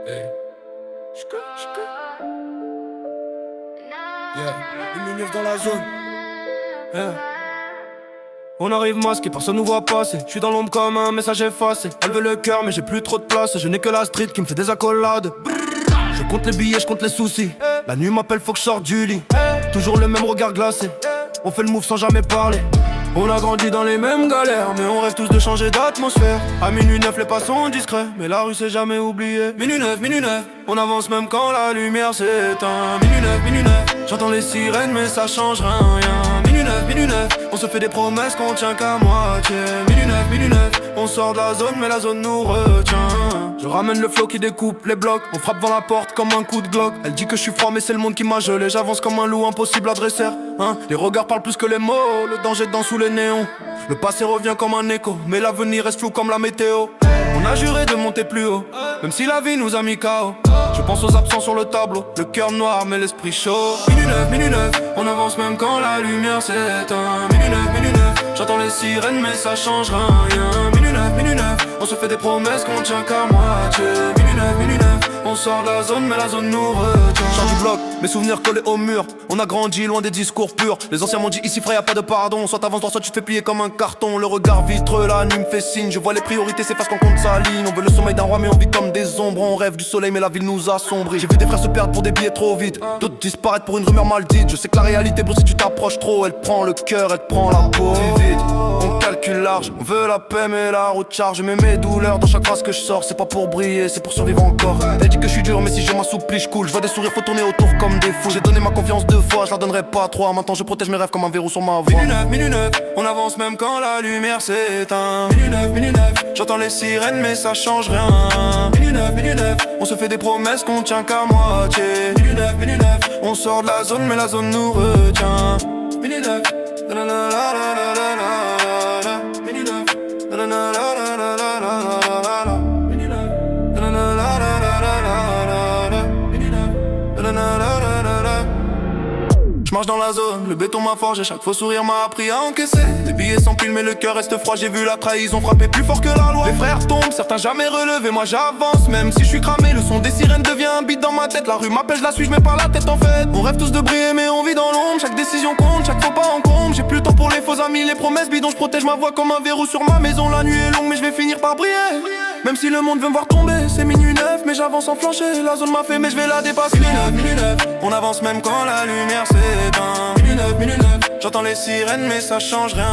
Yeah, 1 dans la zone. Yeah. On arrive masqué, personne nous voit passer. Je suis dans l'ombre comme un message effacé. Elle veut le cœur mais j'ai plus trop de place. Je n'ai que la street qui me fait des accolades. Je compte les billets, je compte les soucis. La nuit m'appelle, faut que je sorte du lit. Toujours le même regard glacé. On fait le move sans jamais parler. On a grandi dans les mêmes galères, mais on rêve tous de changer d'atmosphère. À minuit 9 les pas sont discrets, mais la rue s'est jamais oubliée. Minuit 9, on avance même quand la lumière s'éteint. Minuit 9, j'entends les sirènes mais ça change rien. Minuit 9, on se fait des promesses qu'on tient qu'à moitié. Minuit 9, on sort de la zone mais la zone nous retient. Je ramène le flow qui découpe les blocs. On frappe dans la porte comme un coup de Glock. Elle dit que je suis froid mais c'est le monde qui m'a gelé. J'avance comme un loup impossible adresseur, hein. Les regards parlent plus que les mots. Le danger dans sous les néons. Le passé revient comme un écho, mais l'avenir reste flou comme la météo. On a juré de monter plus haut, même si la vie nous a mis KO. Je pense aux absents sur le tableau. Le cœur noir mais l'esprit chaud. Minuit 9, on avance même quand la lumière s'éteint. Minuit 9, j'entends les sirènes mais ça change rien. Minuit 9, on se fait des promesses qu'on tient qu'à moitié. Minuit 9, on sort de la zone mais la zone nous retient. Chant du bloc, mes souvenirs collés au mur. On a grandi loin des discours purs. Les anciens m'ont dit ici frère y'a pas de pardon. Soit t'avances droit soit tu te fais plier comme un carton. Le regard vitreux, la nuit me fait signe. Je vois les priorités s'effacent quand compte sa ligne. On veut le sommeil d'un roi mais on vit comme des ombres. On rêve du soleil mais la ville nous assombrit. J'ai vu des frères se perdre pour des billets trop vite. D'autres disparaître pour une rumeur maldite. Je sais que la réalité bro si tu t'approches trop. Elle prend le cœur, elle te prend la peau. Vite, on calcule large. On veut la paix mais la route charge. Mais mes douleurs dans chaque phrase que je sors. C'est pas pour briller, c'est pour survivre encore. Elle dit que je suis dur mais si je m'assouplis je coule. Je vois des sourires faut tourner autour comme des fous. J'ai donné ma confiance 2 fois, je la donnerai pas 3. Maintenant je protège mes rêves comme un verrou sur ma voix. Minuit 9, on avance même quand la lumière s'éteint. Minuit 9, j'entends les sirènes mais ça change rien. Minuit 9, on se fait des promesses qu'on tient qu'à moitié. Minuit 9, on sort de la zone mais la zone nous retient. Minuit 9, la la la la la la la la. Minuit 9, la la la la la la la la la. Minuit 9, la la la la la la la la. Minuit 9, la la la la la la. Je marche dans la zone, le béton m'a forgé, chaque faux sourire m'a appris à encaisser. Les billets s'empilent mais le cœur reste froid, j'ai vu la trahison frapper plus fort que la loi. Les frères tombent, certains jamais relevés, moi j'avance. Même si je suis cramé, le son des sirènes devient un beat dans ma tête. La rue m'appelle, je la suis, je mets pas la tête en fait. On rêve tous de briller mais on vit dans l'ombre. Chaque décision compte, chaque faux pas encombre. J'ai plus le temps pour les faux amis, les promesses bidons. Je protège ma voix comme un verrou sur ma maison. La nuit est longue mais je vais finir par briller. Même si le monde veut me voir tomber, c'est minuit 9 mais j'avance sans flancher. La zone m'a fait mais je vais la dépasser. Minuit 9, on avance même quand la lumière s'éteint. Minuit 9, j'entends les sirènes mais ça change rien.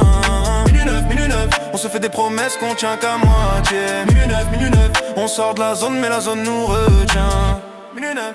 Minuit 9, on se fait des promesses qu'on tient qu'à moitié. Minuit 9, on sort de la zone mais la zone nous retient. Minuit 9,